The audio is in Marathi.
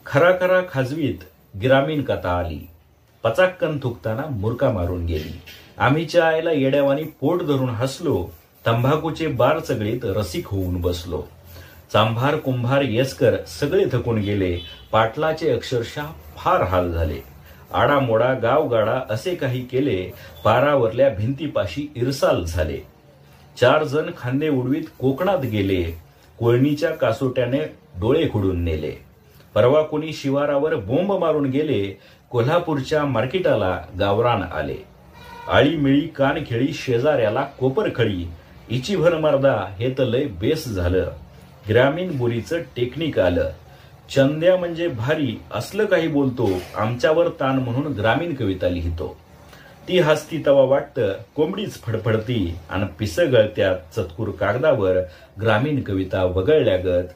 खरा खरा खाजवीत ग्रामीण कथा आली. पचाक्कन थुकताना मुरका मारून गेली. आम्हीच्या आईला येड्यावानी पोट धरून हसलो. तंबाखूचे बार चगळीत रसिक होऊन बसलो. चांभार कुंभार येसकर सगळे थकून गेले. पाटलाचे अक्षरशः फार हाल झाले. आडामोडा गावगाडा असे काही केले. पारावरल्या भिंतीपाशी इरसाल झाले. 4 जण खांदे उडवीत कोकणात गेले. कोळणीच्या कासोट्याने डोळे खुडून नेले. परवा कोणी शिवारावर बोंब मारून गेले. कोल्हापूरच्या मार्केटाला गावरान आले. आळीमिळी कानखेळी शेजाऱ्याला कोपरखळी. इचीभर मर्दा हे तर लय बेस झालं. ग्रामीण बोलीचं टेक्निक आलं. चंद्या म्हणजे भारी असलं काही बोलतो. आमच्यावर ताण म्हणून ग्रामीण कविता लिहितो. ती हसती तवा वाटतं कोंबडीच फडफडती आणि पिसगळत्यात चतकुर कागदावर ग्रामीण कविता वगळल्यागत.